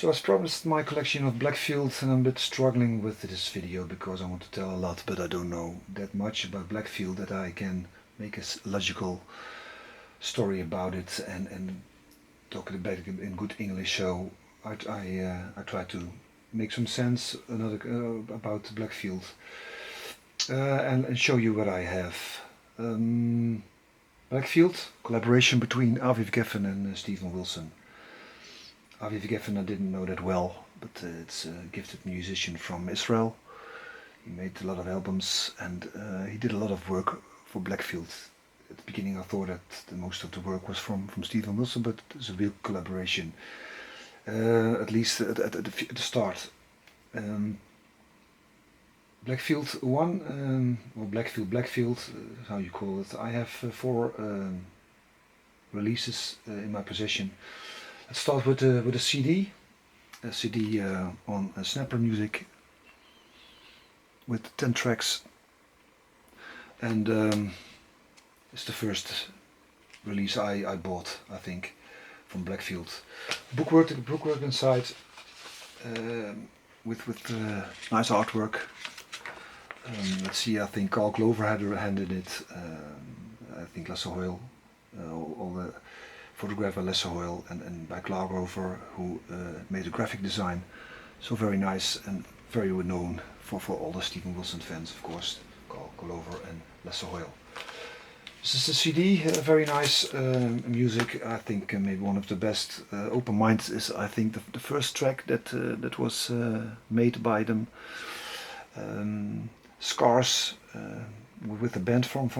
So as promised, my collection of Blackfield, and I'm a bit struggling with this video because I want to tell a lot, but I don't know that much about Blackfield that I can make a logical story about it and talk about it in good English. So I try to make some sense about Blackfield and show you what I have. Blackfield, collaboration between Aviv Geffen and Stephen Wilson. Aviv Geffen I didn't know that well, but it's a gifted musician from Israel. He made a lot of albums and he did a lot of work for Blackfield. At the beginning I thought that most of the work was from Stephen Wilson, but it's a real collaboration, at least at the start. Blackfield 1, or Blackfield, how you call it. I have 4 releases in my possession. Let's start with a CD on Snapper Music with 10 tracks, and it's the first release I bought, I think, from Blackfield. Bookwork inside, with nice artwork. Let's see, I think Carl Glover had a hand in it. I think Lasse Hoyle, all the photograph by Lasse Hoyle and by Clark Rover, who made the graphic design. So very nice and very well known for all the Stephen Wilson fans, of course, Carl Glover and Lasse Hoyle. This is the CD, very nice music. I think maybe one of the best. Open Mind is, I think, the first track that was made by them. Scars, with the band from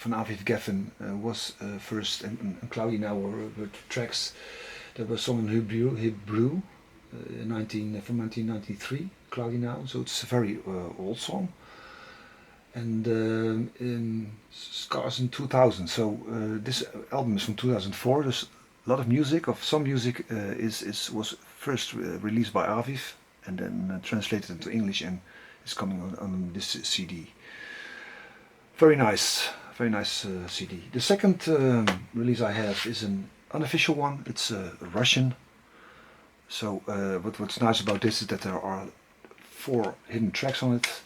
Aviv Geffen, was first, and Cloudy Now were tracks that were sung in Hebrew, from 1993, Cloudy Now, so it's a very old song. And Scars in 2000, so this album is from 2004. There's a lot of music. Some music was first released by Aviv and then translated into English and is coming on this CD. Very nice CD. The second release I have is an unofficial one. It's Russian. So what's nice about this is that there are 4 hidden tracks on it.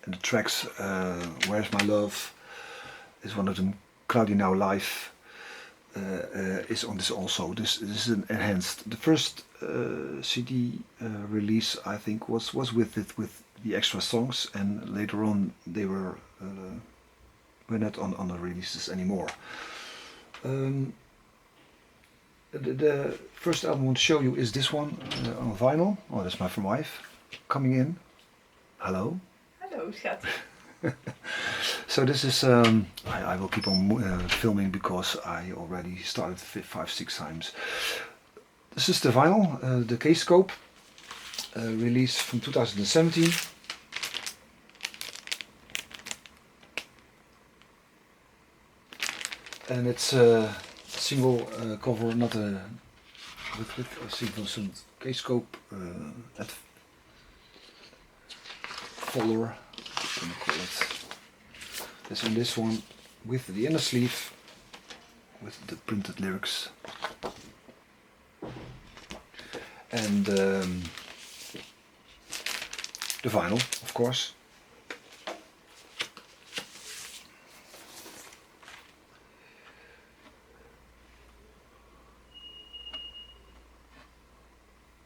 And the tracks, Where's My Love is one of them. Cloudy Now Live is on this also. This is an enhanced. The first CD release, I think, was with the extra songs, and later on they were not on the releases anymore. The first album I want to show you is this one on vinyl. Oh, that's my wife coming in. Hello. Hello, schat. So this is, I will keep on filming because I already started 5-6 times. This is the vinyl, the Case Scope, release from 2017. And it's a single cover, not a with a single Case Scope folder. What can I call it? This and this one with the inner sleeve with the printed lyrics, and the vinyl, of course.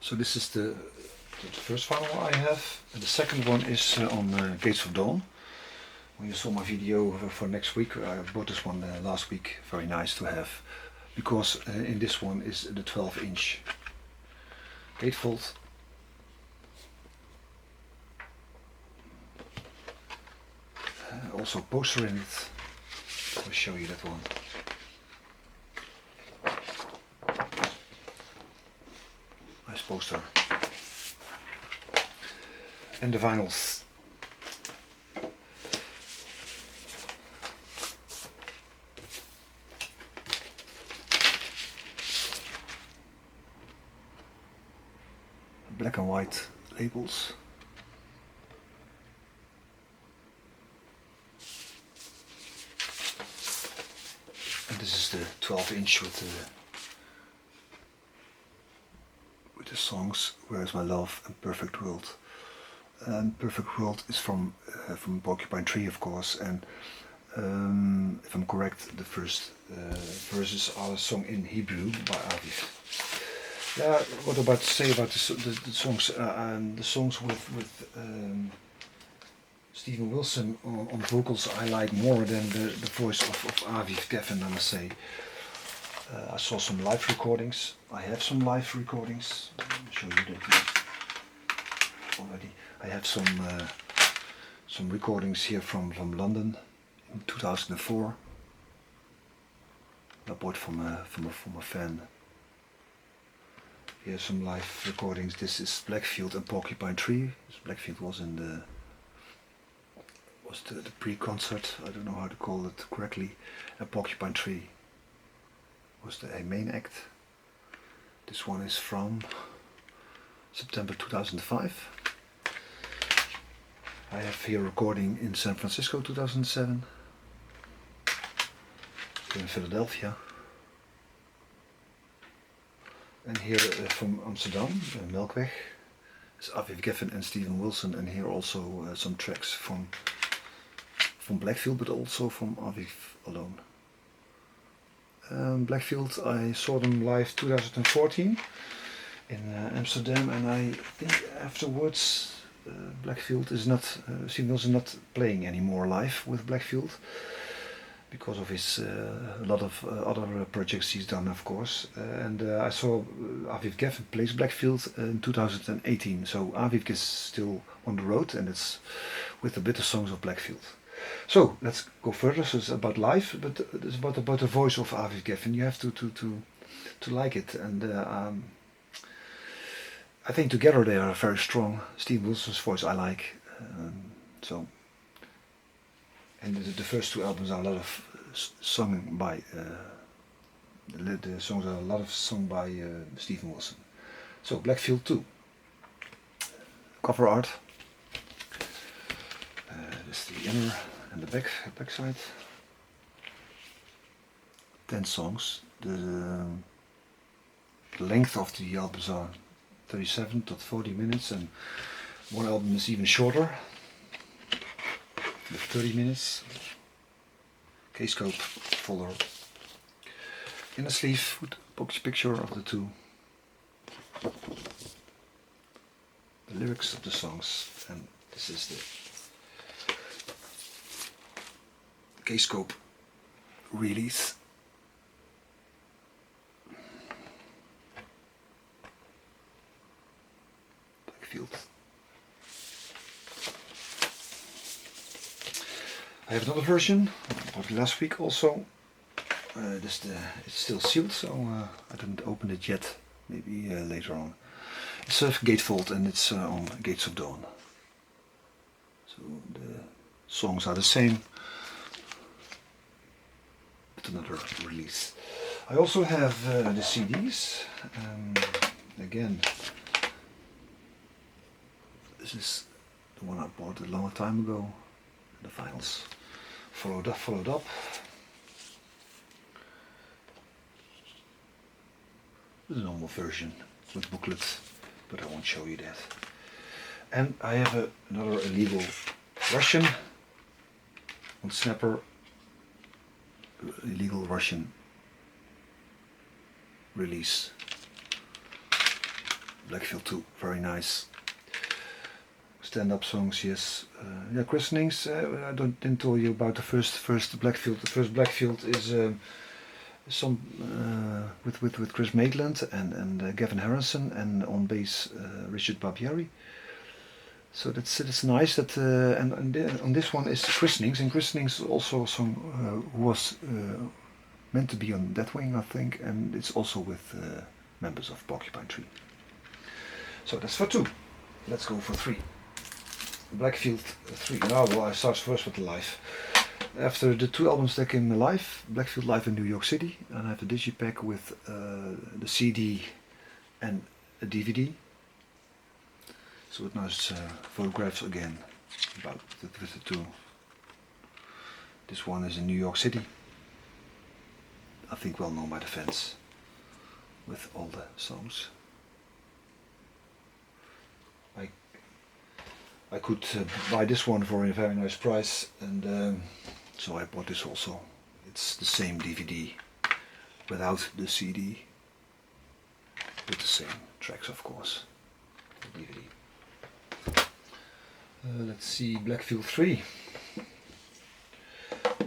So this is the first vinyl I have, and the second one is on Gates of Dawn. When you saw my video for next week, I bought this one last week. Very nice to have, because in this one is the 12-inch gatefold. Also poster in it. I'll show you that one. Nice poster. And the vinyls. Black and white labels. And this is the 12-inch with the the songs Where Is My Love and Perfect World. And Perfect World is from Porcupine Tree, of course, and if I'm correct, the first verses are sung in Hebrew by Aviv. Yeah, what about to say about the songs and the songs with Stephen Wilson on vocals I like more than the voice of Aviv Geffen, I must say. I saw some live recordings. I have some live recordings. I'll show you that already. I have some recordings here from London in 2004. I bought from a fan. Here's some live recordings. This is Blackfield and Porcupine Tree. Blackfield was in the pre-concert. I don't know how to call it correctly. And Porcupine Tree was the main act. This one is from September 2005. I have here a recording in San Francisco 2007. Here in Philadelphia. And here from Amsterdam, Melkweg, is Aviv Geffen and Stephen Wilson, and here also some tracks from Blackfield, but also from Aviv alone. Blackfield, I saw them live 2014 in Amsterdam, and I think afterwards Blackfield is not, Stephen Wilson not playing anymore live with Blackfield, because of his a lot of other projects he's done, of course. And I saw Aviv Geffen plays Blackfield in 2018. So Aviv is still on the road, and it's with the bitter songs of Blackfield. So let's go further. So it's about live, but it's about the voice of Aviv Geffen. You have to like it, and I think together they are very strong. Steve Wilson's voice I like, so. And the first two albums are a lot of sung by the songs are a lot of sung by Stephen Wilson. So Blackfield II, cover art. This is the inner and the back side. 10 songs. The length of the albums are 37 to 40 minutes, and one album is even shorter. With 30 minutes. Case scope folder. In a sleeve with box picture of the two. The lyrics of the songs, and this is the case scope release. Blackfield. I have another version, I bought it last week also. It's still sealed, so I didn't open it yet, maybe later on. It's a gatefold, and it's on Gates of Dawn. So the songs are the same, but another release. I also have the CDs. Again, this is the one I bought a long time ago. The finals followed up. The normal version with booklet, but I won't show you that. And I have another illegal Russian on Snapper, illegal Russian release. Blackfield II, very nice. Stand-up songs, yes. Yeah, christenings. I didn't tell you about the first Blackfield. The first Blackfield is some with Chris Maitland and Gavin Harrison, and on bass Richard Barbieri. So that's nice. That and on this one is christenings, and christenings also a song who was meant to be on That Wing, I think, and it's also with members of Porcupine Tree. So that's for 2. Let's go for 3. Blackfield 3. Now, well, I start first with the live. After the 2 albums that came live, Blackfield live in New York City, and I have a digipack with the CD and a DVD. So with nice photographs again about with the 2. This one is in New York City. I think well known by the fans with all the songs. I could buy this one for a very nice price, and so I bought this also. It's the same DVD without the CD, with the same tracks, of course. The DVD. Let's see, Blackfield III.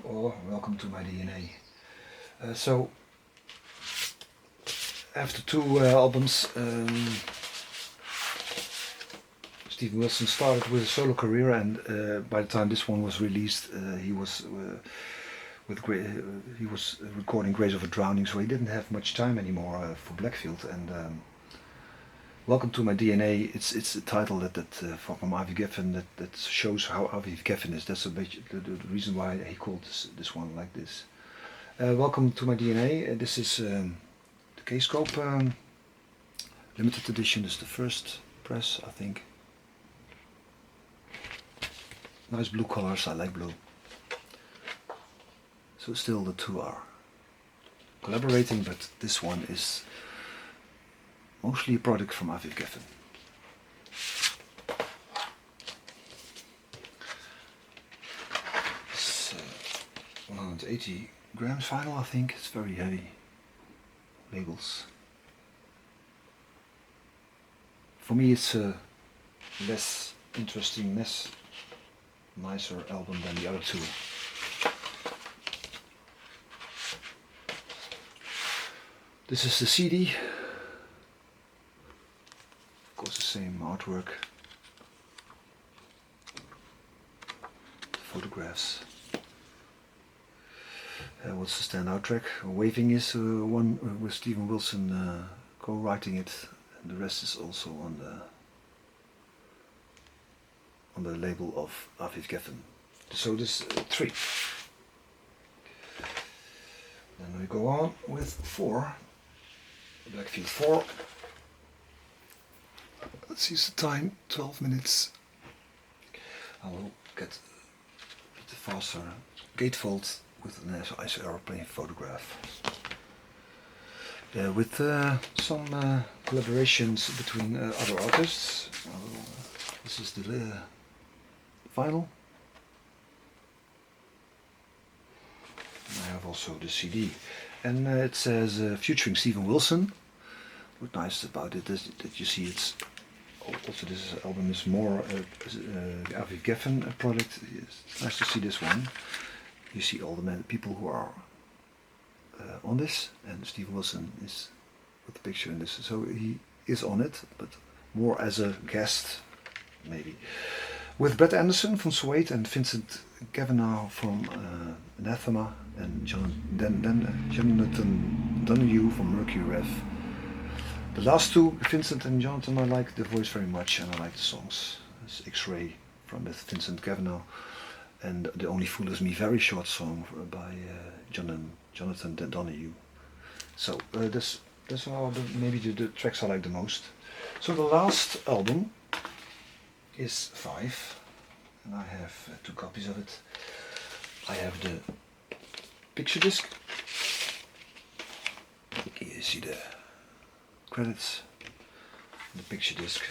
Oh, welcome to my DNA. So, after two albums, Steven Wilson started with a solo career, and by the time this one was released, he was recording Grace of a Drowning, so he didn't have much time anymore for Blackfield. And Welcome to My DNA. It's a title that from Avi Geffen that shows how Avi Geffen is. That's a bit the reason why he called this one like this. Welcome to My DNA. This is the K-Scope limited edition. This is the first press, I think. Nice blue colors. I like blue. So still the two are collaborating, but this one is mostly a product from Avi Geffen. It's 180 grams vinyl, I think. It's very heavy. Labels. For me, it's a less interesting, less nicer album than the other two. This is the CD. Of course, the same artwork. Photographs. What's the standout track? Waving is one with Steven Wilson co-writing it, and the rest is also on the label of Avi Geffen. So this 3. Then we go on with 4. Blackfield 4. Let's see the time, 12 minutes. I will get a bit faster. Gatefold with a nice aeroplane photograph. With some collaborations between other artists. This is the vinyl. I have also the CD. And it says featuring Steven Wilson. What's nice about it is that you see it's also this album is more Avi Geffen product. It's nice to see this one. You see all the people who are on this, and Steven Wilson is with the picture in this. So he is on it, but more as a guest, maybe. With Brett Anderson from Suede and Vincent Kavanagh from Anathema, and Jonathan Donahue from Mercury Rev. The last two, Vincent and Jonathan, I like the voice very much, and I like the songs. It's X-Ray from Vincent Kavanagh, and The Only Fool Is Me, very short song by Jonathan Donahue. So that's maybe the tracks I like the most. So the last album is 5, and I have 2 copies of it. I have the picture disc. Here you see the credits, the picture disc.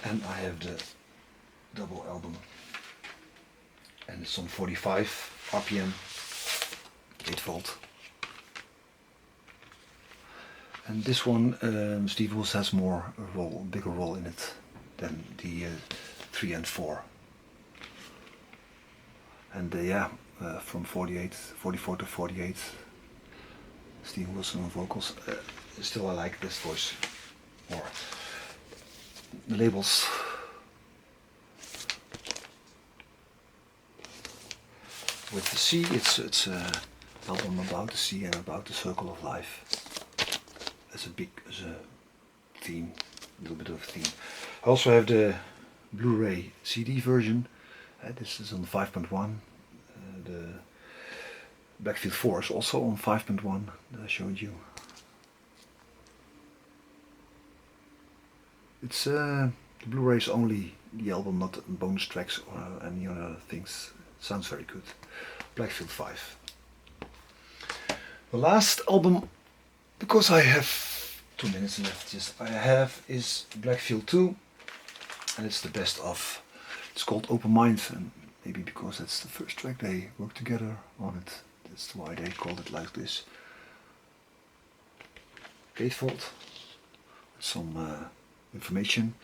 And I have the double album, and it's on 45 RPM, 8V. And this one, Steve Wilson has bigger role in it than the 3 and 4. And from 44 to 48, Steve Wilson on vocals. Still, I like this voice more. The labels. With the sea, it's an album about the sea and about the circle of life. As a theme, a little bit of a theme. I also have the Blu-ray CD version. This is on 5.1. The Blackfield IV is also on 5.1 that I showed you. It's the Blu-ray is only the album, not bonus tracks or any other things. It sounds very good. Blackfield V. The last album because I have 2 minutes left, just I have is Blackfield II, and it's the best of. It's called Open Mind, and maybe because that's the first track they worked together on it, that's why they called it like this. Gatefold, some information.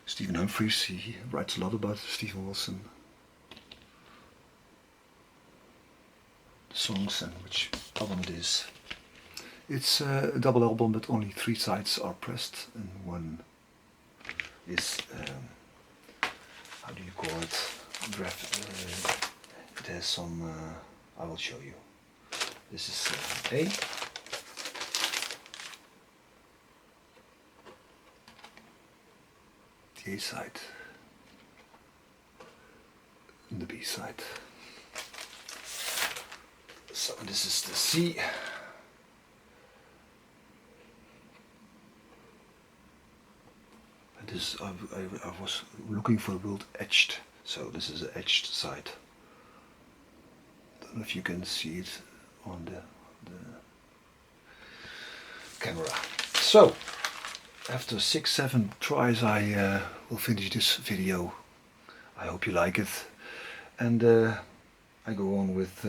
Stephen Humphries, he writes a lot about Stephen Wilson. The songs and which album it is. It's a double album, but only 3 sides are pressed, and one is, how do you call it? It has some, I will show you. This is A. The A side and the B side. So this is the C. And this I was looking for the word etched, so this is the etched side. Don't know if you can see it on the camera. So after 6-7 tries I will finish this video. I hope you like it, and I go on with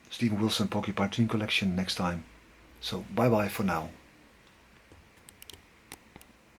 Stephen Wilson Porcupine Tree Collection next time. So bye bye for now.